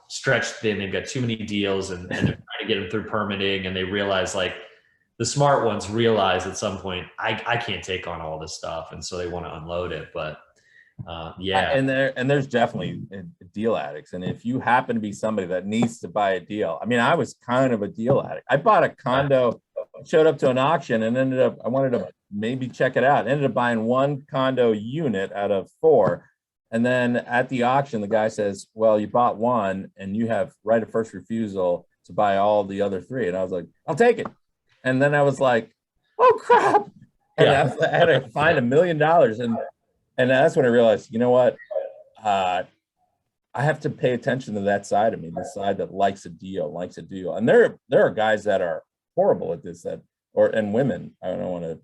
stretched thin. They've got too many deals and they're trying to get them through permitting, and they realize, like, the smart ones realize at some point, I can't take on all this stuff. And so they want to unload it. But yeah. And there's definitely deal addicts. And if you happen to be somebody that needs to buy a deal, I mean, I was kind of a deal addict. I bought a condo, showed up to an auction, and I wanted to maybe check it out. Ended up buying one condo unit out of 4. And then at the auction, the guy says, well, you bought one and you have right of first refusal to buy all the other 3. And I was like, I'll take it. And then I was like, oh crap. And yeah. I had to find $1 million. And that's when I realized, you know what? I have to pay attention to that side of me, the side that likes a deal. And there are guys that are horrible at this, and women, I don't want to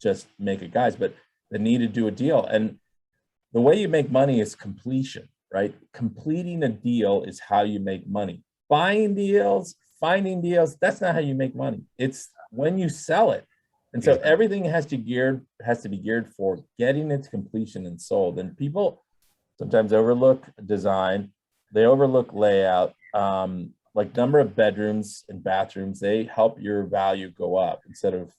just make it guys, but they need to do a deal. And the way you make money is completion, right? Completing a deal is how you make money. Buying deals, finding deals, that's not how you make money. It's when you sell it. And so everything has to be geared for getting it to completion and sold. And people sometimes overlook design, they overlook layout, like number of bedrooms and bathrooms. They help your value go up instead of,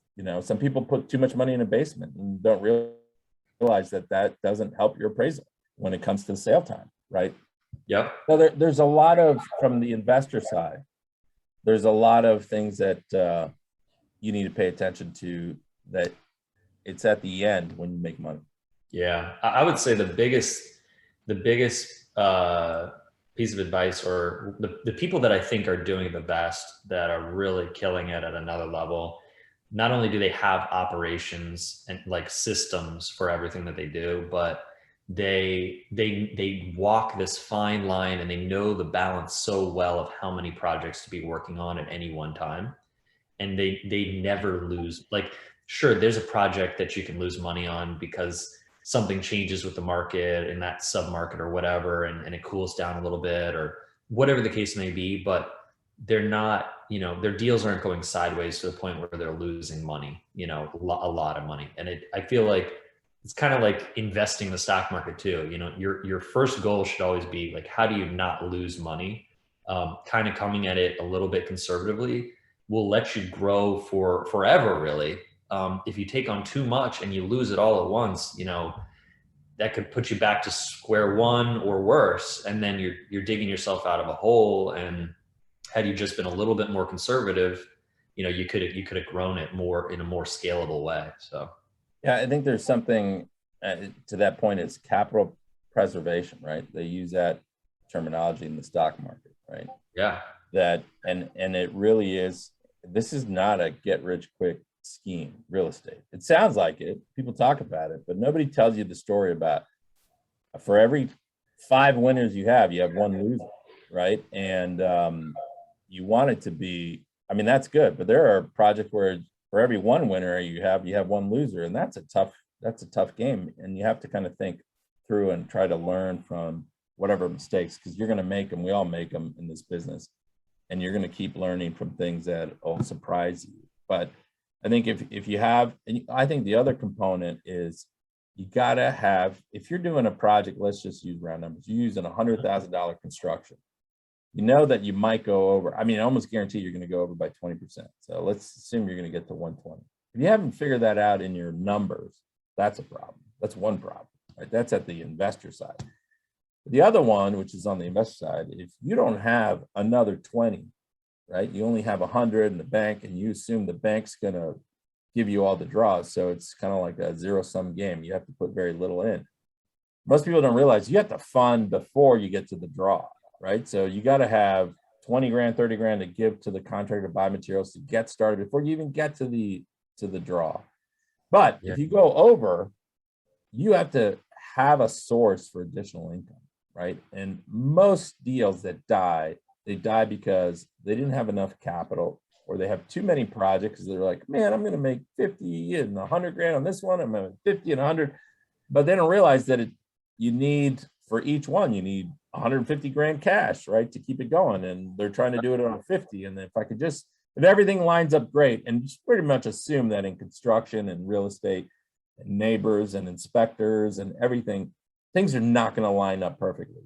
some people put too much money in a basement and don't realize that doesn't help your appraisal when it comes to sale time, right? Yep. So there's a lot of, from the investor side, there's a lot of things that you need to pay attention to, that it's at the end when you make money. Yeah, I would say the biggest piece of advice, or the people that I think are doing the best, that are really killing it at another level, not only do they have operations and like systems for everything that they do, but they walk this fine line, and they know the balance so well of how many projects to be working on at any one time. And they never lose. Like, sure, there's a project that you can lose money on because something changes with the market in that sub-market or whatever, and it cools down a little bit or whatever the case may be, but they're not, their deals aren't going sideways to the point where they're losing money, a lot of money. And I feel like it's kind of like investing in the stock market too. Your first goal should always be like, how do you not lose money? Kind of coming at it a little bit conservatively will let you grow for forever, really. If you take on too much and you lose it all at once, that could put you back to square one or worse. And then you're digging yourself out of a hole. And had you just been a little bit more conservative, you could have grown it more in a more scalable way. So, yeah, I think there's something to that point. It's capital preservation, right? They use that terminology in the stock market, right? Yeah. That and it really is. This is not a get rich quick scheme, real estate. It sounds like it. People talk about it, but nobody tells you the story about for every 5 winners you have one loser, right? And you want it to be. I mean, that's good, but there are projects where for every 1 winner you have 1 loser, and that's a tough game, and you have to kind of think through and try to learn from whatever mistakes, because you're going to make them. We all make them in this business, and you're going to keep learning from things that will surprise you. But I think if you have, and I think the other component is you got to have, if you're doing a project, let's just use round numbers, you're using $100,000 construction. You know that you might go over. I mean, I almost guarantee you're going to go over by 20%. So let's assume you're going to get to 120. If you haven't figured that out in your numbers, that's a problem. That's one problem, right? That's at the investor side. The other one, which is on the investor side, if you don't have another 20, right? You only have 100 in the bank, and you assume the bank's going to give you all the draws. So it's kind of like a zero-sum game. You have to put very little in. Most people don't realize you have to fund before you get to the draw, right? So you got to have 20 grand, 30 grand to give to the contractor to buy materials to get started before you even get to the draw. But if you go over, you have to have a source for additional income, right? And most deals that die, they die because they didn't have enough capital, or they have too many projects. They're like, man, I'm going to make 50 and 100 grand on this one. I'm going to 50 and 100, but they don't realize that you need, for each one, you need 150 grand cash, right, to keep it going. And they're trying to do it on 50. And if everything lines up great, and just pretty much assume that in construction and real estate and neighbors and inspectors and everything, things are not going to line up perfectly,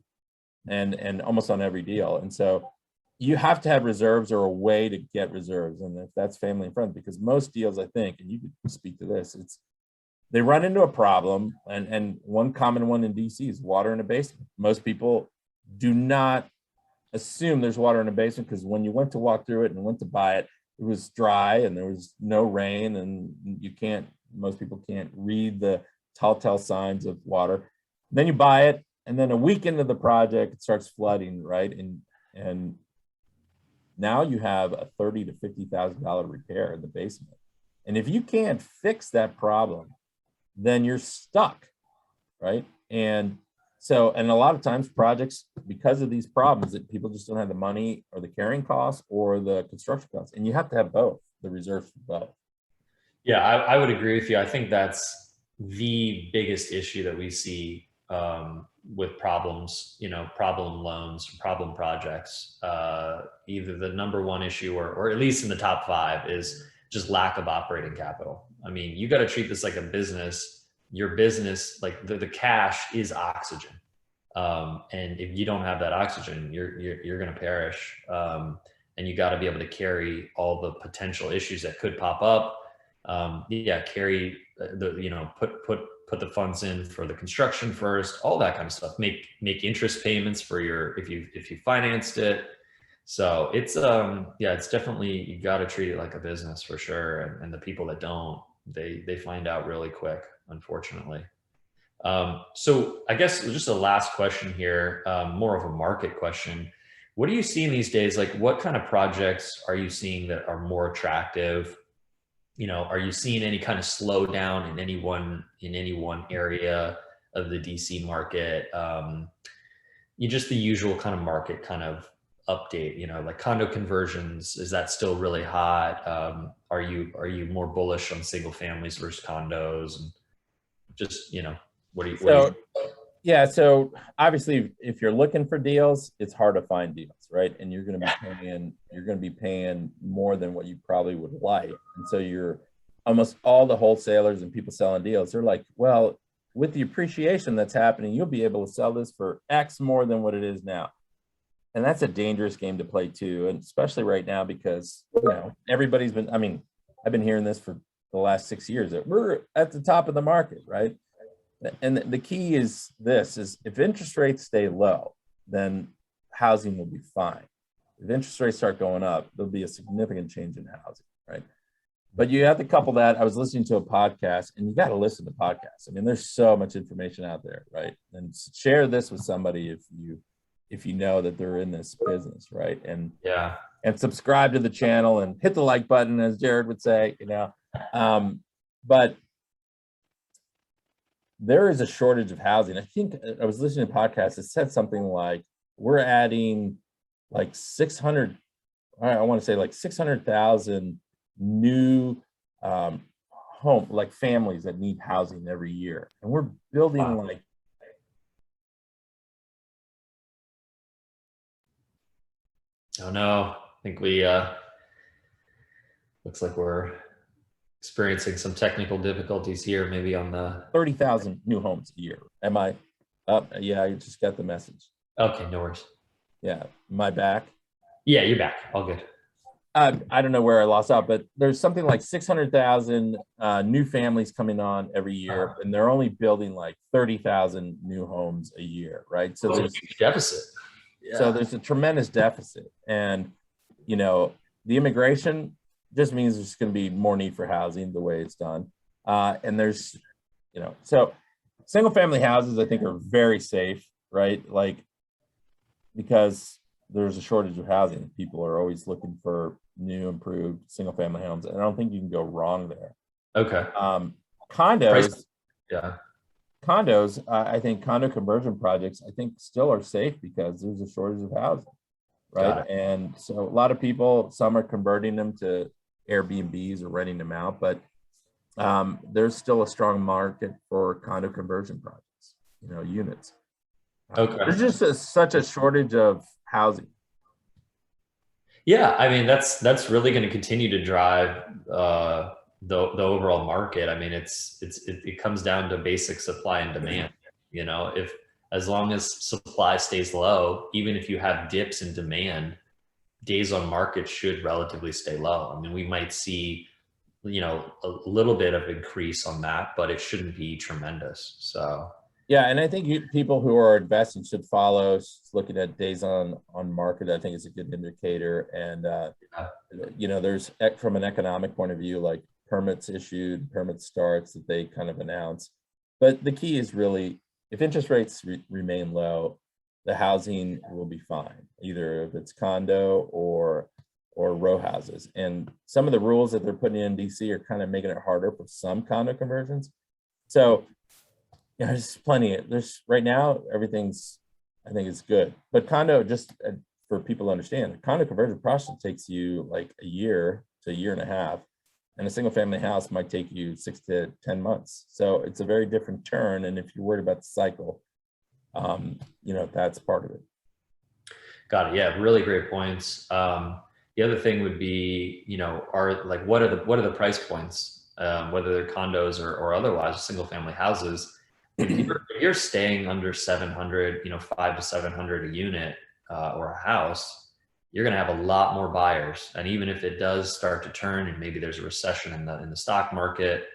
and almost on every deal. And so you have to have reserves or a way to get reserves. And if that's family and friends, because most deals, I think, and you could speak to this, they run into a problem, and one common one in DC is water in a basement. Most people do not assume there's water in a basement, because when you went to walk through it and went to buy it, it was dry and there was no rain, and most people can't read the telltale signs of water. Then you buy it, and then a week into the project, it starts flooding, right? And now you have a $30,000 to $50,000 repair in the basement. And if you can't fix that problem, then you're stuck, right? And a lot of times projects, because of these problems, that people just don't have the money or the carrying costs or the construction costs. And you have to have both, the reserves for both. Yeah, I would agree with you. I think that's the biggest issue that we see with problems, problem loans, problem projects. Either the number one issue, or at least in the top 5, is just lack of operating capital. I mean, you got to treat this like a business. Your business, like the cash is oxygen. And if you don't have that oxygen, you're going to perish. And you got to be able to carry all the potential issues that could pop up. Carry put the funds in for the construction first, all that kind of stuff. Make interest payments for if you financed it. So it's definitely, you got to treat it like a business for sure. And the people that don't, they find out really quick, unfortunately. So I guess just a last question here, more of a market question. What are you seeing these days? Like, what kind of projects are you seeing that are more attractive? Are you seeing any kind of slowdown in any one area of the DC market? Just the usual kind of market kind of update, like condo conversions, is that still really hot? Are you more bullish on single families versus condos? And just, what do you So, yeah, so obviously if you're looking for deals, it's hard to find deals, right? And you're going to be paying more than what you probably would like. And so you're almost all the wholesalers and people selling deals, they're like, well, with the appreciation that's happening, you'll be able to sell this for X more than what it is now. And that's a dangerous game to play too, and especially right now because everybody's been. I mean, I've been hearing this for the last 6 years that we're at the top of the market, right? And the key is this: is if interest rates stay low, then housing will be fine. If interest rates start going up, there'll be a significant change in housing, right? But you have to couple that. I was listening to a podcast, and you got to listen to podcasts. I mean, there's so much information out there, right? And share this with somebody if you know that they're in this business, right? And subscribe to the channel and hit the like button, as Jared would say, but there is a shortage of housing. I think I was listening to a podcast that said something like we're adding like 600, I want to say like 600,000 new home, like families that need housing every year. And we're building like, oh no, I think we looks like we're experiencing some technical difficulties here, maybe on the 30,000 new homes a year. Am I up? Yeah, I just got the message. Okay, no worries. Yeah, am I back? Yeah, you're back. All good. I don't know where I lost out, but there's something like 600,000 new families coming on every year, and they're only building like 30,000 new homes a year, right? So there's a huge deficit. Yeah. So there's a tremendous deficit, and the immigration just means there's going to be more need for housing the way it's done, and there's so single family houses I think are very safe, right? Like because there's a shortage of housing, people are always looking for new improved single family homes, and I don't think you can go wrong there. Okay. Condos, yeah. Condos, I think condo conversion projects, I think still are safe because there's a shortage of housing, right? And so a lot of people, some are converting them to Airbnbs or renting them out, but there's still a strong market for condo conversion projects, units. Okay. There's just such a shortage of housing. Yeah, I mean that's really going to continue to drive the overall market. I mean, it comes down to basic supply and demand. If as long as supply stays low, even if you have dips in demand, days on market should relatively stay low. I mean, we might see, a little bit of increase on that, but it shouldn't be tremendous. So yeah, and I think people who are investing should follow looking at days on market. I think is a good indicator. And there's from an economic point of view, like permits issued, permit starts that they kind of announce. But the key is really, if interest rates remain low, the housing will be fine, either if it's condo or row houses. And some of the rules that they're putting in DC are kind of making it harder for some condo conversions. So there's plenty. There's right now, everything's, I think it's good. But condo, just for people to understand, the condo conversion process takes you like a year to a year and a half. And a single family house might take you 6 to 10 months. So it's a very different turn. And if you're worried about the cycle, that's part of it. Got it. Yeah, really great points. The other thing would be, what are the price points, whether they're condos or otherwise single family houses. If you're staying under 700, 500 to 700 a unit or a house, you're going to have a lot more buyers. And even if it does start to turn and maybe there's a recession in the stock market,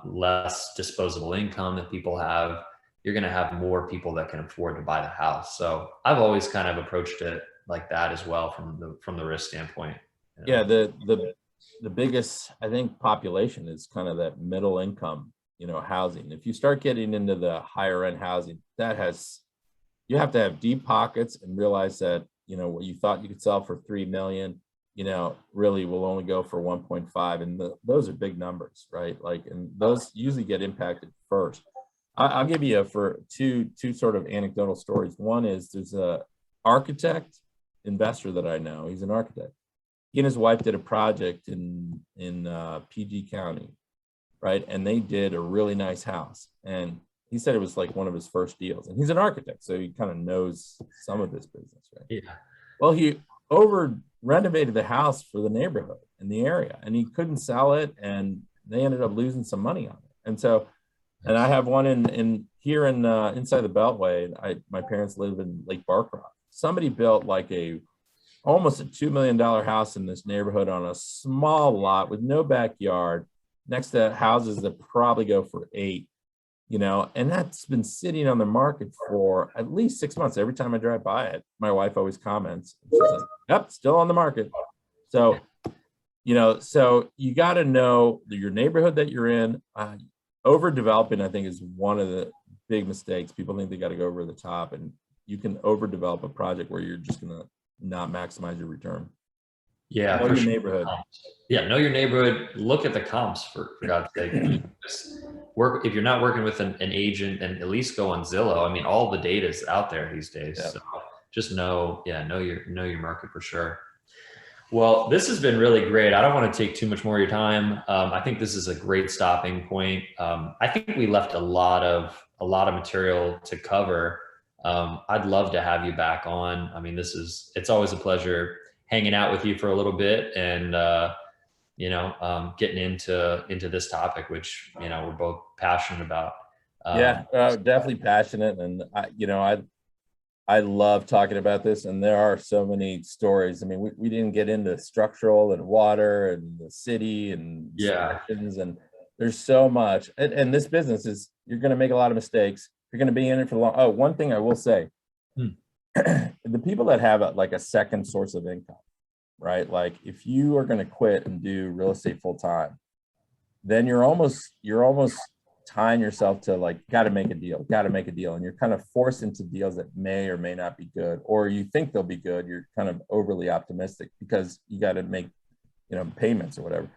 less disposable income that people have, you're going to have more people that can afford to buy the house. So I've always kind of approached it like that as well from the risk standpoint. Yeah, the biggest, I think, population is kind of that middle income, housing. If you start getting into the higher end housing, you have to have deep pockets and realize that, what you thought you could sell for 3 million, really will only go for 1.5. And those are big numbers, right? And those usually get impacted first. I'll give you for two sort of anecdotal stories. One is there's a architect investor that I know. He's an architect. He and his wife did a project in PG County, right? And they did a really nice house. And he said it was like one of his first deals, and he's an architect, so he kind of knows some of this business, right? Yeah. Well, he over renovated the house for the neighborhood in the area, and he couldn't sell it, and they ended up losing some money on it. And so, and I have one in here in inside the Beltway. My parents live in Lake Barcroft. Somebody built like almost a $2 million house in this neighborhood on a small lot with no backyard, next to houses that probably go for 8. You know, and that's been sitting on the market for at least 6 months. Every time I drive by it, my wife always comments. She's like, "Yep, still on the market." So, you know, so you got to know your neighborhood that you're in. Overdeveloping, I think, is one of the big mistakes. People think they got to go over the top, and you can overdevelop a project where you're just going to not maximize your return. Yeah, know your neighborhood. Yeah, know your neighborhood. Look at the comps for God's sake. Just work if you're not working with an agent, and at least go on Zillow. I mean, all the data is out there these days. Yeah. So just know your market for sure. Well, this has been really great. I don't want to take too much more of your time. I think this is a great stopping point. I think we left a lot of material to cover. I'd love to have you back on. I mean, it's always a pleasure hanging out with you for a little bit, and getting into this topic, which we're both passionate about. Definitely passionate, and I love talking about this, and there are so many stories. I mean, we didn't get into structural and water and the city and inspections, and there's so much. And this business is, you're going to make a lot of mistakes. You're going to be in it for long. Oh, one thing I will say, the people that have like a second source of income, right? Like if you are going to quit and do real estate full time, then you're almost tying yourself to like, got to make a deal. And you're kind of forced into deals that may or may not be good, or you think they'll be good. You're kind of overly optimistic because you got to make, payments or whatever.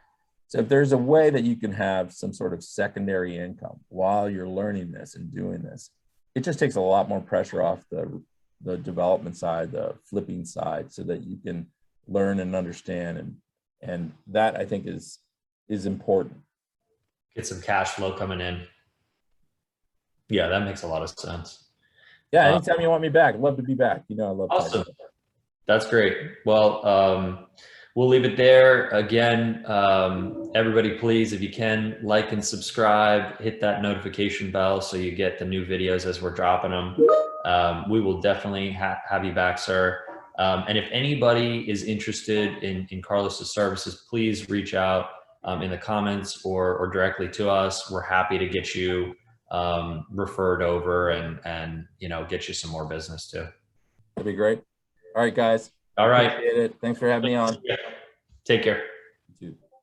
So if there's a way that you can have some sort of secondary income while you're learning this and doing this, it just takes a lot more pressure off the development side, the flipping side, so that you can learn and understand. And that, I think, is important. Get some cash flow coming in. Yeah, that makes a lot of sense. Yeah, anytime you want me back, I'd love to be back. I love awesome. That's great. Well, we'll leave it there. Again, everybody, please, if you can, like and subscribe, hit that notification bell so you get the new videos as we're dropping them. We will definitely have you back, sir. And if anybody is interested in Carlos's services, please reach out in the comments or directly to us. We're happy to get you referred over and get you some more business too. That'd be great. All right, guys. All right. Appreciate it. Thanks for having me on. Take care.